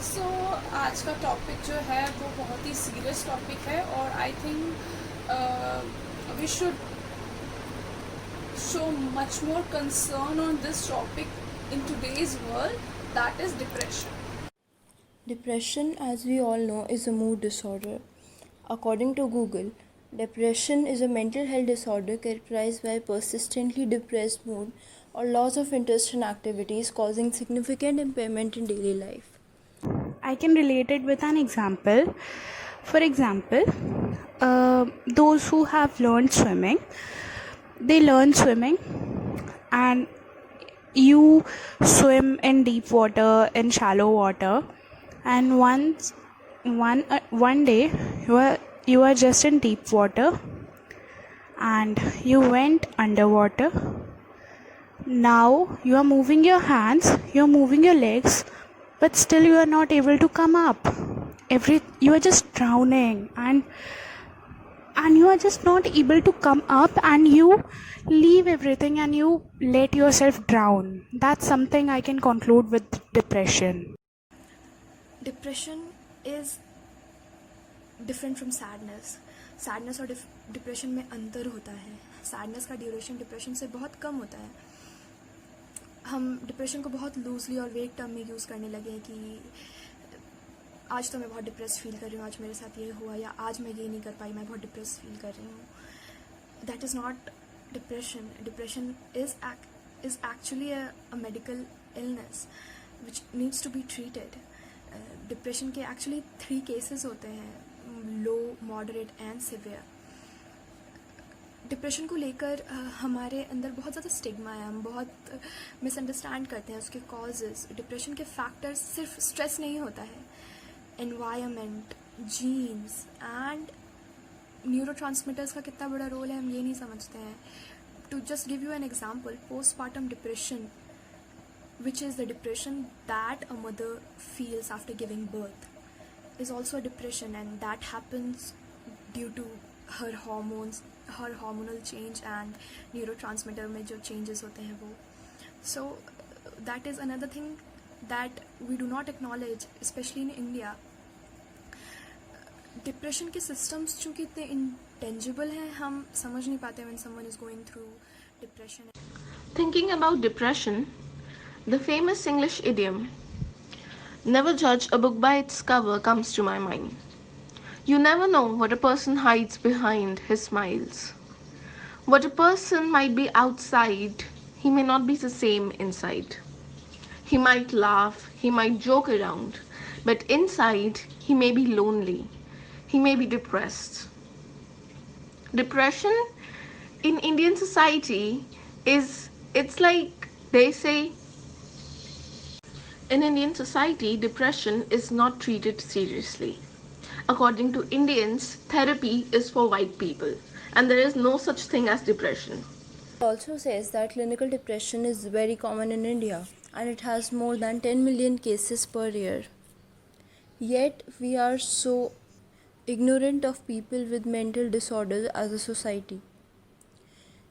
सो आज का टॉपिक जो है वो बहुत ही सीरियस टॉपिक है और I think we should show much more concern on this topic in today's world, that is depression. Depression, as we all know, is a mood disorder. According to Google, depression is a mental health disorder characterized by persistently depressed mood or loss of interest in activities causing significant impairment in daily life. I can relate it with an example. For example, those who have learned swimming, they learn swimming, and you swim in deep water, in shallow water, and one day you are just in deep water, and you went underwater. Now you are moving your hands, you are moving your legs, but still you are not able to come up. You are just drowning, and you are just not able to come up, and you leave everything and you let yourself drown. That's something I can conclude with depression. Depression is different from sadness और depression में अंतर होता है. Sadness का duration depression से बहुत कम होता है. हम डिप्रेशन को बहुत लूजली और वेग टर्म में यूज़ करने लगे कि आज तो मैं बहुत डिप्रेस फील कर रही हूँ, आज मेरे साथ ये हुआ, या आज मैं ये नहीं कर पाई, मैं बहुत डिप्रेस फील कर रही हूँ. That is not depression. Depression is actually a medical illness which needs to be treated. Depression के एक्चुअली 3 केसेस होते हैं, low, moderate and severe. Depression को लेकर हमारे अंदर बहुत ज़्यादा स्टिग्मा है. हम बहुत मिसअंडरस्टैंड करते हैं उसके कॉजेज़. डिप्रेशन के फैक्टर्स सिर्फ स्ट्रेस नहीं होता है, एनवायरनमेंट, जीन्स एंड न्यूरोट्रांसमीटर्स का कितना बड़ा रोल है हम ये नहीं समझते हैं. To just give you an example, postpartum depression, which is the depression that a mother feels after giving birth, is also a depression, and that happens due to her hormones, her hormonal change and neurotransmitter में जो changes होते हैं वो. So that is another thing that we do not acknowledge, especially in India. Depression के systems चूँकि इतने intangible हैं, हम समझ नहीं पाते when someone is going through depression. Thinking about depression, the famous English idiom, never judge a book by its cover, comes to my mind. You never know what a person hides behind his smiles. What a person might be outside, he may not be the same inside. He might laugh, he might joke around, but inside he may be lonely, he may be depressed. Depression in Indian society it's like they say, in Indian society, depression is not treated seriously. According to Indians, therapy is for white people, and there is no such thing as depression. It also says that clinical depression is very common in India, and it has more than 10 million cases per year. Yet we are so ignorant of people with mental disorders as a society.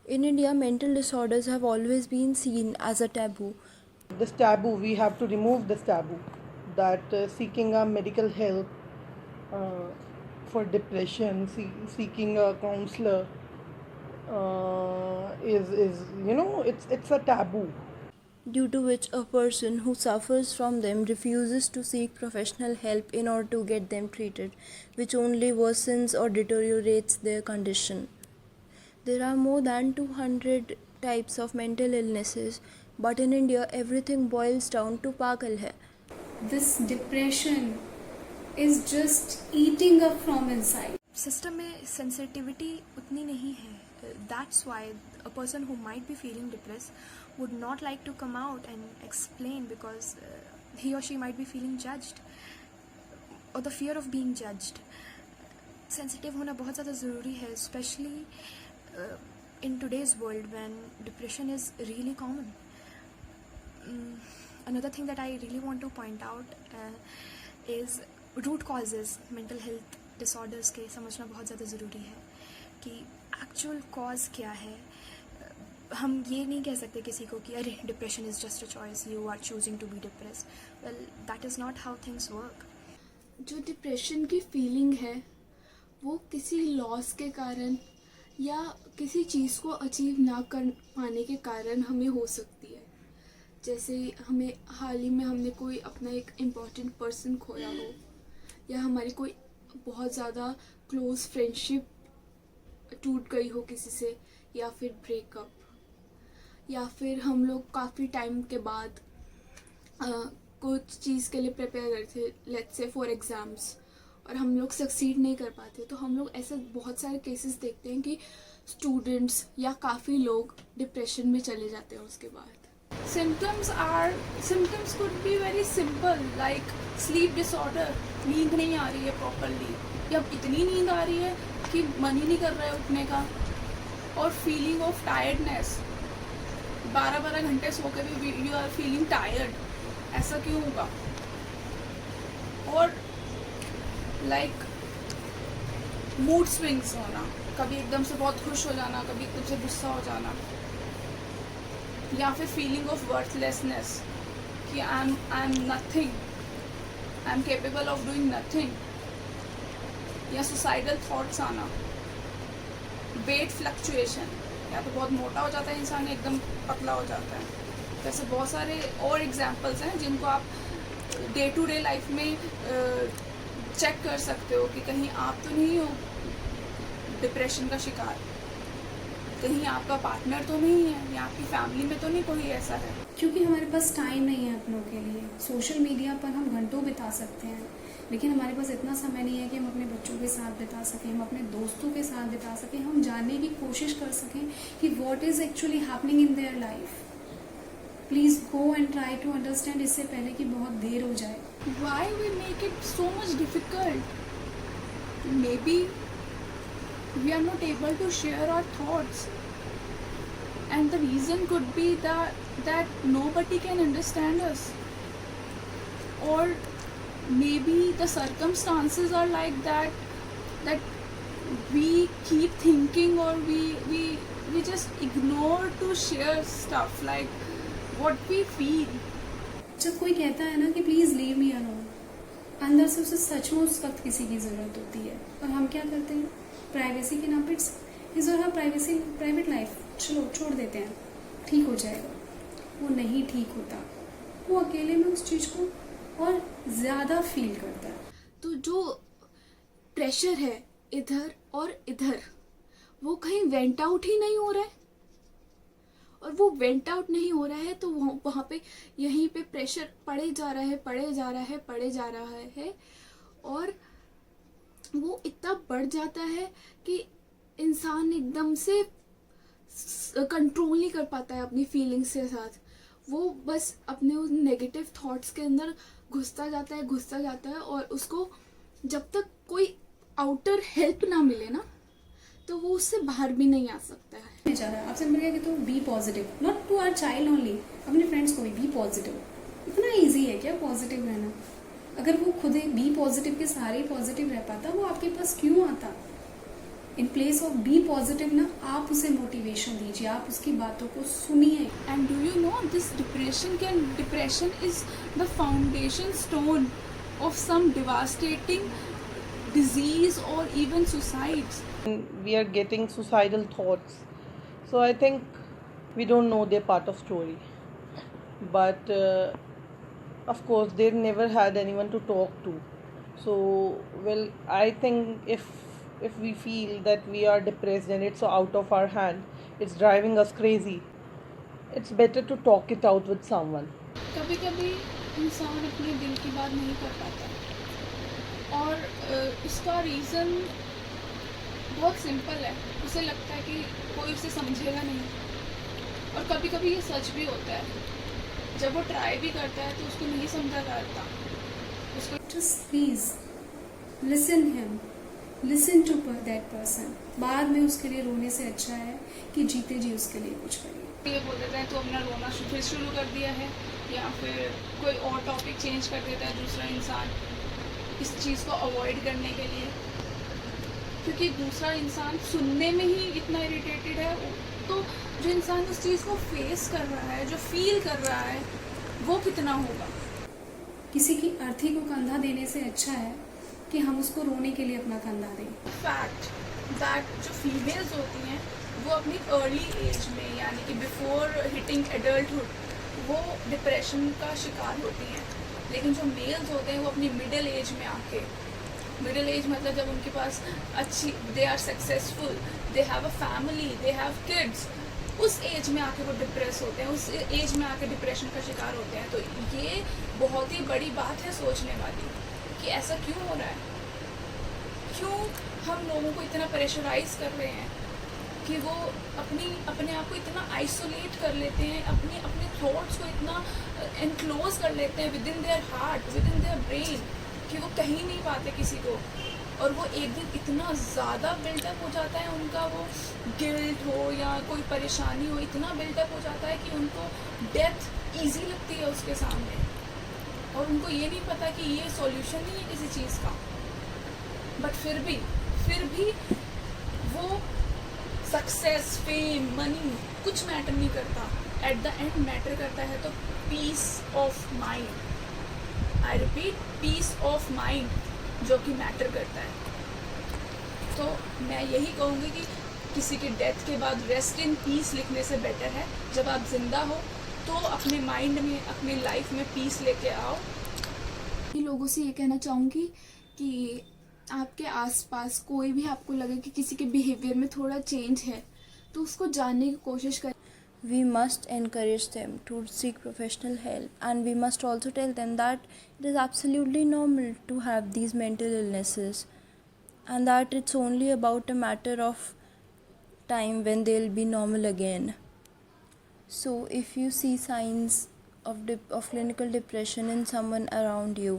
In India, mental disorders have always been seen as a taboo. This taboo, we have to remove this taboo, that seeking a medical help for depression, seeking a counselor is it's a taboo, Due to which a person who suffers from them refuses to seek professional help in order to get them treated, which only worsens or deteriorates their condition. There are more than 200 types of mental illnesses, but in India everything boils down to pagal hai. This depression is just eating up from inside. System में sensitivity उतनी नहीं है. That's why a person who might be feeling depress would not like to come out and explain because he or she might be feeling judged or the fear of being judged. Sensitive होना बहुत ज़्यादा ज़रूरी है, specially in today's world when depression is really common. Another thing that I really want to point out is root causes. mental health disorders के समझना बहुत ज़्यादा ज़रूरी है कि actual cause क्या है. हम ये नहीं कह सकते किसी को कि अरे depression is just a choice, you are choosing to be depressed. Well, that is not how things work. जो डिप्रेशन की फीलिंग है वो किसी लॉस के कारण या किसी चीज़ को अचीव ना कर पाने के कारण हमें हो सकती है। जैसे हमें हाल ही में हमने कोई अपना एक इम्पॉर्टेंट पर्सन खोया हो, या हमारी कोई बहुत ज़्यादा क्लोज फ्रेंडशिप टूट गई हो किसी से, या फिर ब्रेकअप, या फिर हम लोग काफ़ी टाइम के बाद कुछ चीज़ के लिए प्रिपेयर करते थे, लेट्स से फॉर एग्ज़ाम्स, और हम लोग सक्सीड नहीं कर पाते। तो हम लोग ऐसे बहुत सारे केसेस देखते हैं कि स्टूडेंट्स या काफ़ी लोग डिप्रेशन में चले जाते हैं उसके बाद। Symptoms could be very simple, like sleep disorder, नींद नहीं आ रही है प्रॉपरली, या इतनी नींद आ रही है कि मन ही नहीं कर रहा है उठने का, और फीलिंग ऑफ टायर्डनेस, 12-12 घंटे सो के भी यू आर फीलिंग टायर्ड, ऐसा क्यों होगा? और लाइक मूड स्विंग्स होना, कभी एकदम से बहुत खुश हो जाना, कभी एकदम से गुस्सा हो जाना, या फिर फीलिंग ऑफ वर्थलेसनेस कि I am nothing, I am capable of doing nothing, या सुसाइडल थॉट्स आना, वेट फ्लक्चुएशन, या तो बहुत मोटा हो जाता है इंसान, एकदम पतला हो जाता है। वैसे बहुत सारे और एग्जांपल्स हैं जिनको आप डे टू डे लाइफ में चेक कर सकते हो कि कहीं आप तो नहीं हो डिप्रेशन का शिकार, कहीं आपका पार्टनर तो नहीं है, या आपकी फैमिली में तो नहीं कोई ऐसा है। क्योंकि हमारे पास टाइम नहीं है अपनों के लिए। सोशल मीडिया पर हम घंटों बिता सकते हैं, लेकिन हमारे पास इतना समय नहीं है कि हम अपने बच्चों के साथ बिता सकें, हम अपने दोस्तों के साथ बिता सकें, हम जानने की कोशिश कर सकें कि what is actually happening in their life. Please go and try to understand, इससे पहले कि बहुत देर हो जाए। Why we make it so much difficult? Maybe we are not able to share our thoughts, and the reason could be that nobody can understand us, or maybe the circumstances are like that we keep thinking, or we just ignore to share stuff like what we feel. जब कोई कहता है ना कि please leave me alone, अंदर से उसे सचमुच उस वक्त किसी की ज़रूरत होती है, और हम क्या करते हैं? प्राइवेसी के नाम पर इस और हाँ प्राइवेट लाइफ चलो छोड़ देते हैं, ठीक हो जाएगा। वो नहीं ठीक होता, वो अकेले में उस चीज़ को और ज़्यादा फील करता है। तो जो प्रेशर है इधर और इधर, वो कहीं वेंट आउट ही नहीं हो रहा है, और वो वेंट आउट नहीं हो रहा है तो वहाँ पे यहीं पे प्रेशर पड़े जा रहा है, और वो इतना बढ़ जाता है कि इंसान एकदम से कंट्रोल नहीं कर पाता है अपनी फीलिंग्स के साथ। वो बस अपने उस नेगेटिव थॉट्स के अंदर घुसता जाता है, और उसको जब तक कोई आउटर हेल्प ना मिले ना, तो वो उससे बाहर भी नहीं आ सकता है। आपसे मिल गया कि तो be positive, not to our child only, अपने फ्रेंड्स को भी बी पॉजिटिव। इतना इजी है क्या पॉजिटिव रहना? अगर वो खुद एक बी पॉजिटिव के सारे पॉजिटिव रह पाता, वो आपके पास क्यों आता? In place of be positive ना, आप उसे मोटिवेशन दीजिए, आप उसकी बातों को सुनिए। And do you know this depression is the foundation stone of some devastating disease or even suicides. We are getting suicidal thoughts, so I think we don't know their part of story, but of course they never had anyone to talk to. So well, I think if we feel that we are depressed and it's out of our hand, it's driving us crazy, it's better to talk it out with someone. कभी कभी इंसान अपने दिल की बात नहीं कर पाता, और इसका रीज़न बहुत सिंपल है। उसे लगता है कि कोई उसे समझेगा नहीं, और कभी कभी ये सच भी होता है। जब वो ट्राई भी करता है तो उसको नहीं समझा जाता। उसको just please listen to that person. बाद में उसके लिए रोने से अच्छा है कि जीते जी उसके लिए कुछ करिए। ये बोल देता है तो अपना रोना फिर शुरू कर दिया है, या फिर कोई और टॉपिक चेंज कर देता है दूसरा इंसान इस चीज़ को अवॉइड करने के लिए, क्योंकि दूसरा इंसान सुनने में ही इतना इरिटेटेड है तो जो इंसान उस चीज़ को फेस कर रहा है, जो फील कर रहा है, वो कितना होगा। किसी की अर्थी को कंधा देने से अच्छा है कि हम उसको रोने के लिए अपना कंधा दें। फैक्ट दैट जो फीमेल्स होती हैं वो अपनी अर्ली एज में, यानी कि बिफोर हिटिंग एडल्टहुड, वो डिप्रेशन का शिकार होती हैं। लेकिन जो मेल्स होते हैं वो अपनी मिडिल एज में आके, मिडिल एज मतलब जब उनके पास अच्छी, they are successful, they have a family, they have kids, उस एज में आके वो डिप्रेस होते हैं, उस एज में आके डिप्रेशन का शिकार होते हैं। तो ये बहुत ही बड़ी बात है सोचने वाली कि ऐसा क्यों हो रहा है, क्यों हम लोगों को इतना प्रेशराइज कर रहे हैं कि वो अपने आप को इतना आइसोलेट कर लेते हैं, अपने थॉट्स को इतना एनक्लोज कर लेते हैं with in their heart, with in their brain, कि वो कहीं नहीं पाते किसी को। और वो एक दिन इतना ज़्यादा बिल्डअप हो जाता है उनका, वो गिल्ट हो या कोई परेशानी हो, इतना बिल्डअप हो जाता है कि उनको डेथ ईजी लगती है उसके सामने, और उनको ये नहीं पता कि ये सॉल्यूशन नहीं है किसी चीज़ का। बट फिर भी वो सक्सेस, फेम, मनी कुछ मैटर नहीं करता। एट द एंड मैटर करता है तो peace of mind. I repeat, peace of mind जो कि मैटर करता है। तो मैं यही कहूँगी कि किसी के डेथ के बाद रेस्ट इन पीस लिखने से बेटर है, जब आप ज़िंदा हो तो अपने माइंड में, अपनी लाइफ में पीस लेके आओ। लोगों से ये कहना चाहूँगी कि आपके आसपास कोई भी आपको लगे कि किसी के बिहेवियर में थोड़ा चेंज है, तो उसको जानने की कोशिश करें। We must encourage them to seek professional help, and we must also tell them that it is absolutely normal to have these mental illnesses, and that it's only about a matter of time when they'll be normal again. So if you see signs of clinical depression in someone around you,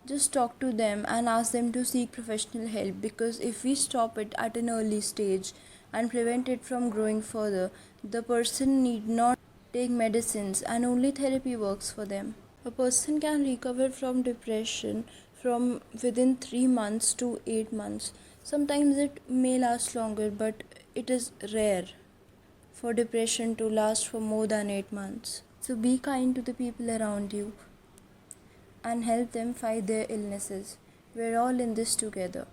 just talk to them and ask them to seek professional help, because if we stop it at an early stage and prevent it from growing further, the person need not take medicines and only therapy works for them. A person can recover from depression from within 3 months to 8 months. Sometimes it may last longer, but it is rare for depression to last for more than 8 months. So be kind to the people around you and help them fight their illnesses. We're all in this together.